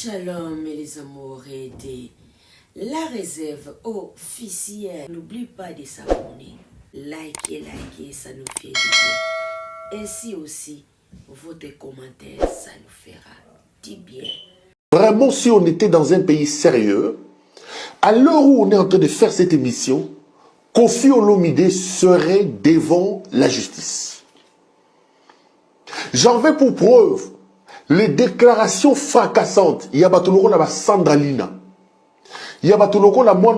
Shalom les amours et la réserve officielle. N'oublie pas de s'abonner, liker, ça nous fait du bien. Ainsi aussi, votre commentaire, ça nous fera du bien. Vraiment, si on était dans un pays sérieux, à l'heure où on est en train de faire cette émission, Koffi Olomide serait devant la justice. J'en veux pour preuve les déclarations fracassantes. Il y a Batoloko la Sandra Lina. Il y a Batoloko la moi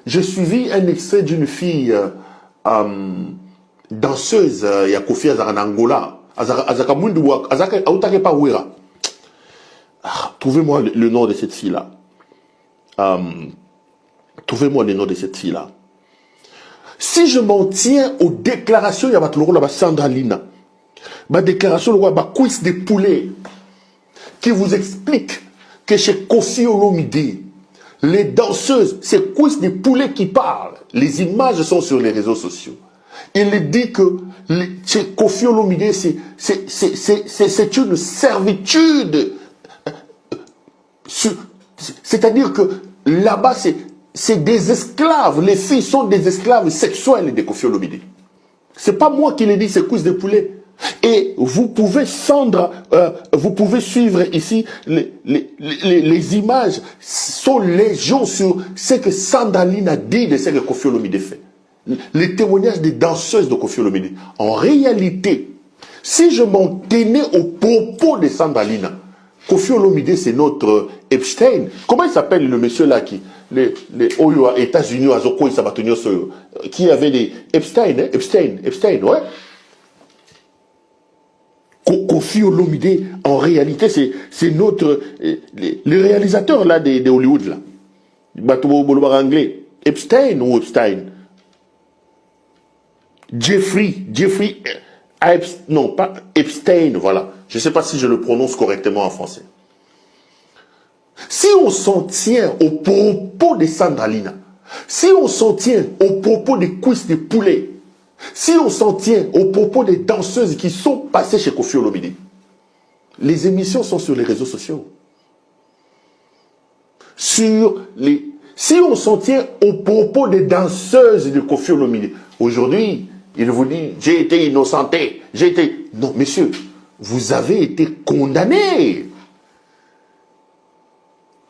j'ai suivi un extrait d'une fille danseuse. Il y a Koffi en Angola. Azaka Munduwa, Azaka Autake Pawera. Trouvez-moi le nom de cette fille-là. Trouvez-moi le nom de cette fille-là. Si je m'en tiens aux déclarations, il y a Batoloko la Sandra Lina. Ma déclaration, le quiz de poulet, qui vous explique que chez Koffi Olomide, les danseuses, c'est quiz de poulet qui parle. Les images sont sur les réseaux sociaux. Il dit que chez Koffi Olomide, c'est une servitude. C'est-à-dire que là-bas, c'est des esclaves. Les filles sont des esclaves sexuels de Koffi Olomide. C'est pas moi qui l'ai dit, c'est quiz de poulet. Et vous pouvez vous pouvez suivre ici les images sont légion sur ce que Sandaline a dit de ce que Koffi Olomide fait. Les témoignages des danseuses de Koffi Olomide. En réalité, si je m'en tenais aux propos de Sandaline, Koffi Olomide c'est notre Epstein. Comment il s'appelle le monsieur là les États-Unis, qui avait des Epstein, ouais. Koffi Olomide, en réalité, c'est notre... Le réalisateur là de Hollywood, là. Bateau anglais. Epstein ou Epstein? Jeffrey, non, pas Epstein, voilà. Je ne sais pas si je le prononce correctement en français. Si on s'en tient aux propos de Sandalina, si on s'en tient aux propos des cuisses de poulet, si on s'en tient aux propos des danseuses qui sont passées chez Koffi Olomide, les émissions sont sur les réseaux sociaux. Si on s'en tient aux propos des danseuses de Koffi Olomide, aujourd'hui, il vous dit, j'ai été innocenté, Non, messieurs, vous avez été condamné.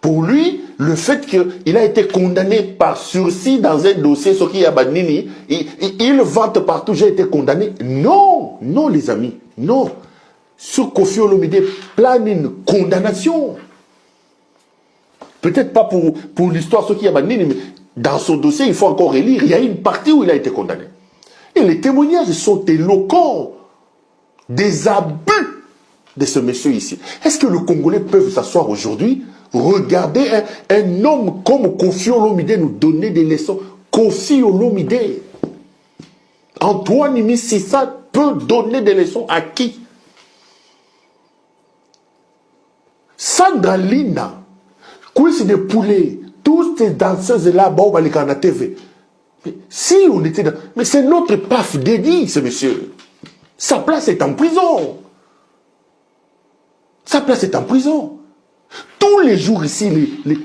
Pour lui, le fait qu'il a été condamné par sursis dans un dossier, ce qui a banni, il vante partout, j'ai été condamné. Non, non les amis, non. Sur Koffi Olomide plane une condamnation. Peut-être pas pour l'histoire, ce qui a banni, mais dans son dossier, il faut encore relire, il y a une partie où il a été condamné. Et les témoignages sont éloquents des abus de ce monsieur ici. Est-ce que le Congolais peut s'asseoir aujourd'hui? Regardez un homme comme Koffi Olomide nous donner des leçons. Koffi Olomide. Antoine Mississa peut donner des leçons à qui? Sandalina, Quiz de poulet, tous ces danseuses là, à la TV. Mais si on était dans... Mais c'est notre paf dédié, ce monsieur. Sa place est en prison. Sa place est en prison. Tous les jours ici,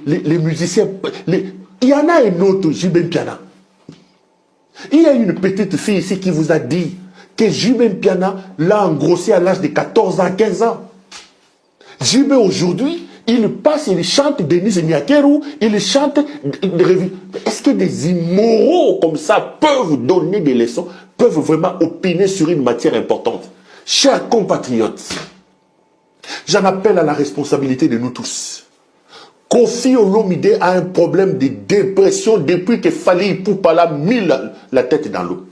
les musiciens, il y en a un autre, Jibem Piana. Il y a une petite fille ici qui vous a dit que Jibem Piana l'a engrossé à l'âge de 14 ans, 15 ans. Jibem aujourd'hui, il passe, il chante Denise Niakeru, il chante des revues. Est-ce que des immoraux comme ça peuvent donner des leçons, peuvent vraiment opiner sur une matière importante? Chers compatriotes, j'en appelle à la responsabilité de nous tous. Koffi Olomide a un problème de dépression depuis que Fally Ipupa l'a mis la tête dans l'eau.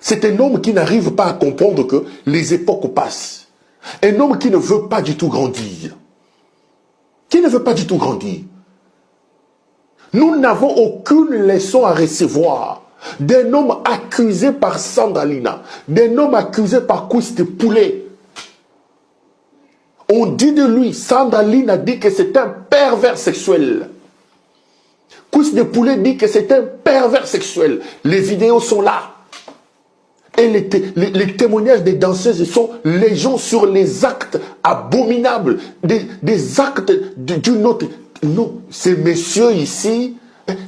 C'est un homme qui n'arrive pas à comprendre que les époques passent. Un homme qui ne veut pas du tout grandir. Qui ne veut pas du tout grandir. Nous n'avons aucune leçon à recevoir d'un homme accusé par Sandalina, d'un homme accusé par Quiz de poulet. On dit de lui, Sandaline a dit que c'est un pervers sexuel. Quiz de poulet dit que c'est un pervers sexuel. Les vidéos sont là. Et les témoignages des danseuses sont légion sur les actes abominables, des actes d'une autre. Non, ces messieurs ici,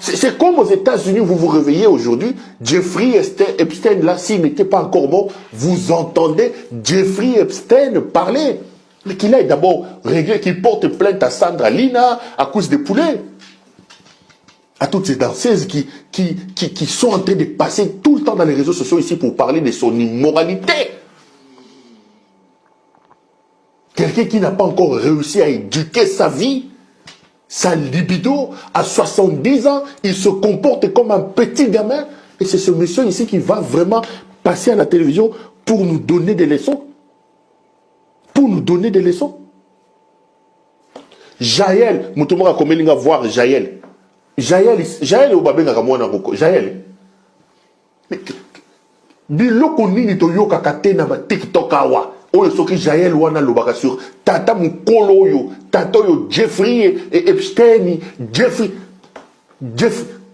c'est comme aux États-Unis, vous vous réveillez aujourd'hui, Jeffrey Epstein, là, s'il n'était pas encore mort, vous entendez Jeffrey Epstein parler. Mais qu'il aille d'abord régler, qu'il porte plainte à Sandra Lina à cause des poulets. À toutes ces danseuses qui sont en train de passer tout le temps dans les réseaux sociaux ici pour parler de son immoralité. Quelqu'un qui n'a pas encore réussi à éduquer sa vie, sa libido, à 70 ans, il se comporte comme un petit gamin. Et c'est ce monsieur ici qui va vraiment passer à la télévision pour nous donner des leçons. Pour nous donner des leçons. Jaël, Moutoumora Komelinga voir Jaël. Jaël au babé ngakamwana roko. Jaël. Biloko nini to yoka katena ba TikTok awa. Oyo soki Jaël wana lobaka sur tata mukolo oyo, tata oyo Jeffrey et Epstein, Jeffrey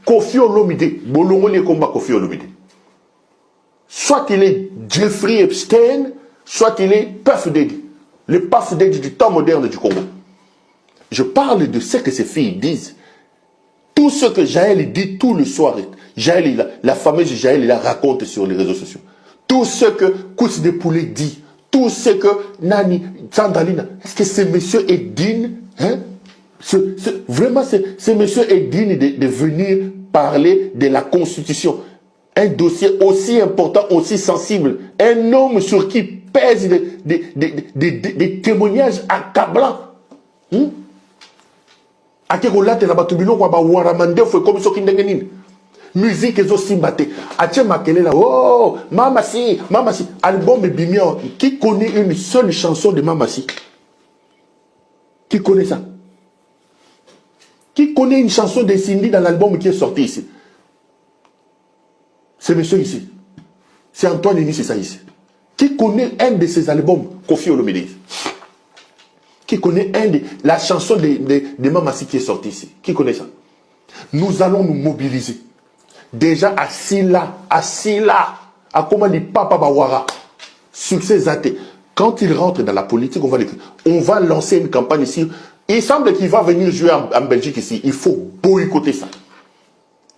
Kofi Olomide, bolongo li komba Kofi Olomide. Soit il est Jeffrey Epstein, soit il est Puff Daddy, le Puff Daddy du temps moderne du Congo. Je parle de ce que ces filles disent. Tout ce que Jaël dit tout le soir, Jaël, la fameuse Jaël, il la raconte sur les réseaux sociaux. Tout ce que Kouts de Poulet dit, tout ce que Nani, Sandalina, est-ce que ce monsieur est digne, hein? Vraiment, ce monsieur est digne de venir parler de la Constitution. Un dossier aussi important, aussi sensible. Un homme sur qui pèsent des témoignages accablants. Hein? Akekolate na batubilo kwa ba waramande fwe comme soki ndenge nini musique ezo simbate atie makelela oh mama si album bimio. Qui connaît une seule chanson de Mama Si? Qui connaît ça? Qui connaît une chanson de Cindy dans l'album qui est sorti ici? C'est monsieur ici, c'est Antoine Denis, c'est ça ici. Qui connaît un de ses albums? Kofi Olomide. Qui connaît la chanson de Mama Si qui est sortie ici? Qui connaît ça? Nous allons nous mobiliser. Déjà assis là, à comment les papa Bawara, succès zaté. Quand il rentre dans la politique, on va lancer une campagne ici. Il semble qu'il va venir jouer en Belgique ici. Il faut boycotter ça.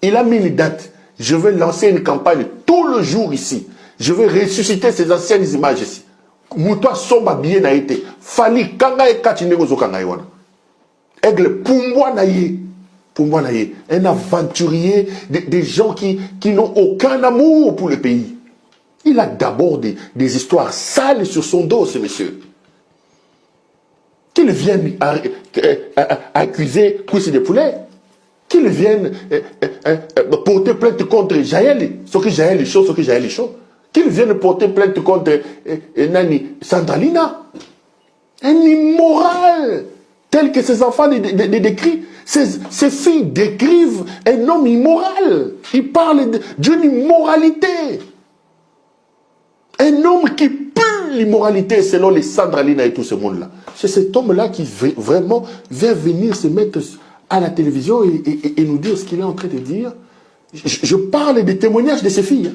Il a mis une date. Je vais lancer une campagne tout le jour ici. Je vais ressusciter ces anciennes images ici. Moutoua somba bien a été. Fali kanga e kachine gozo kanga iwana. Aigle Pumbwa naye. Un aventurier, des gens qui n'ont aucun amour pour le pays. Il a d'abord des histoires sales sur son dos, ce monsieur. Qu'il vienne accuser Koussi de Poulet. Qu'il vienne porter plainte contre Jaël. Ce que Jaël est chaud, Qu'il vienne porter plainte contre Nani Sandalina. Un immoral, tel que ses enfants les décrivent. Ces filles décrivent un homme immoral. Ils parlent d'une immoralité. Un homme qui pue l'immoralité selon les Sandalina et tout ce monde-là. C'est cet homme-là qui vraiment vient venir se mettre à la télévision et nous dire ce qu'il est en train de dire. Je parle des témoignages de ces filles.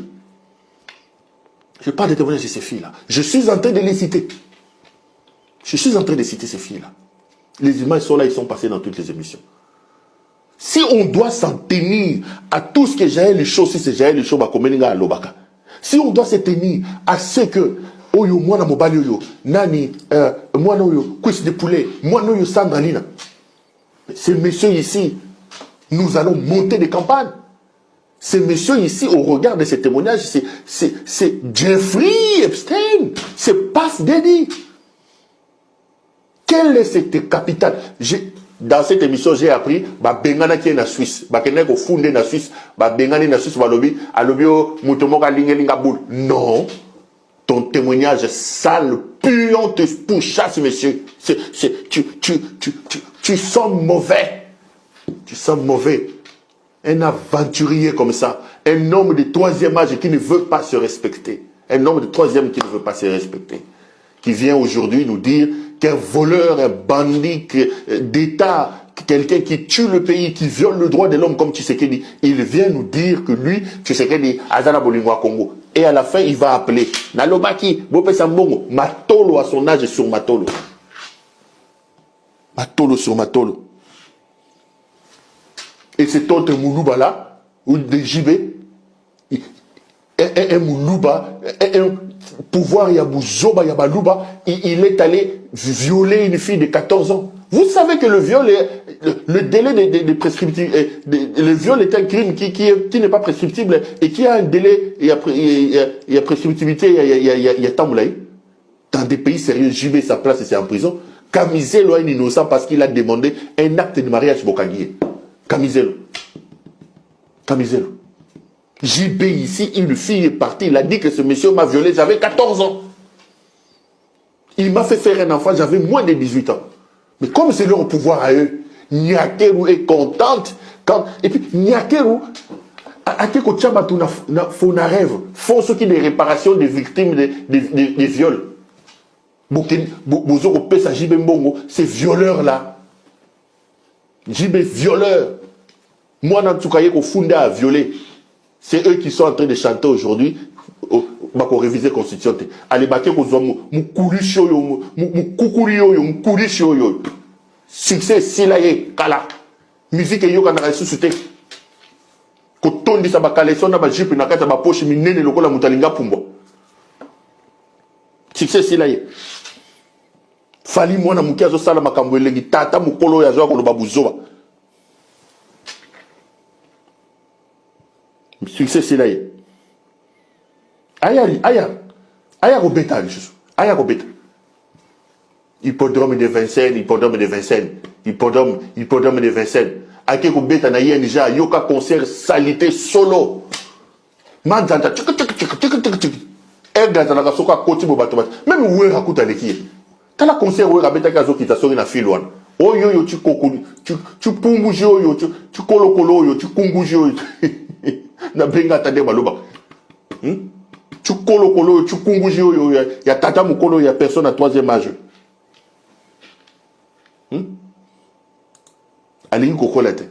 Je parle des témoignages de ces filles-là. Je suis en train de les citer. Je suis en train de citer ces filles-là. Les images sont là, ils sont passés dans toutes les émissions. Si on doit s'en tenir à tout ce que Jaël les choses, si c'est Jaël les choses, si on doit se tenir à ce que Oyo, moi, na mobali oyo, Nani, moi, oyo, Koussi de Poulet, moi, oyo, Sandalina. Ces messieurs ici, nous allons monter des campagnes. Ces messieurs ici, au regard de ces témoignages, c'est Jeffrey Epstein, c'est Puff Daddy. Quelle est cette capitale? Dans cette émission, j'ai appris, Bengana qui est en Suisse, Bengana qui est fondé en Suisse, Bengana en Suisse, Alobio, Moutomoka Lingelinga Boul. Non. Ton témoignage sale, puant, te pourchasse, monsieur. Tu sens mauvais. Tu sens mauvais. Un aventurier comme ça. Un homme de troisième âge qui ne veut pas se respecter. Un homme de troisième qui ne veut pas se respecter. Qui vient aujourd'hui nous dire qu'un voleur, un bandit d'État, quelqu'un qui tue le pays, qui viole le droit de l'homme comme Tshisekedi, il vient nous dire que lui, Tshisekedi, Azana Bolingwa Congo. Et à la fin, il va appeler Nalobaki, Bopé Sambongo, Matolo à son âge sur Matolo. Matolo sur Matolo. Et cet autre Moulouba là, ou de JB, un Moulouba, un pouvoir Yabouzoba, Yabalouba, il est allé violer une fille de 14 ans. Vous savez que le viol, le délai de prescriptible, le viol est un crime qui n'est pas prescriptible et qui a un délai, il y a prescriptibilité, il y a Tamoulaï. Dans des pays sérieux, JB, sa place, c'est en prison. Camiselo est innocent parce qu'il a demandé un acte de mariage Bokagui. Camiselo. Camiselo. JB ici, une fille est partie, il a dit que ce monsieur m'a violé, j'avais 14 ans. Il m'a fait faire un enfant, j'avais moins de 18 ans. Mais comme c'est leur pouvoir à eux, Nyakeru est contente. Et puis, Nyakeru, Akeko Tchabatu font un rêve, font ce qui est des réparations des victimes des viols. Bozo Pesa JB Mbongo, ces violeurs-là. JB violeur. Moi, Nantukaye, au Funda a violé. C'est eux qui sont en train de chanter aujourd'hui. Bako réviser la constitution. Allez, baké ko zomo, mu kulisho yo, mu kukuri yo, mu kulisho yo. Succès silaye kala. Musique yo kana ressuscité. Ko tondi sa bakale sona ba jipe na kata ba poche minene lokola mutalinga pumbo. Succès silaye. Fali mwana mukia zo sala makambo elengi tata mukolo ya zo ko ba buzoba. Succès silaye. Aya Robeta, Aya Robeta. Hippodrome de Vincennes, hippodrome de Vincennes, hippodrome de Vincennes. Ake Robeta na yenja, yoka concert salité solo. Manzanta, Ergata na kasoka koti bobato. Même oué rakuta leki. Tala concert oué rabeta kazo kita sori na filwan. Oyo yo tu kokulu, tu pumbuji oyo, tu kolokolo oyo, tu kunguji oyo. Na benga tade baloba. Tu kolokolo, tu kunguji oyo, ya tata mukolo, ya personne à troisième âge. Alingi kokolate.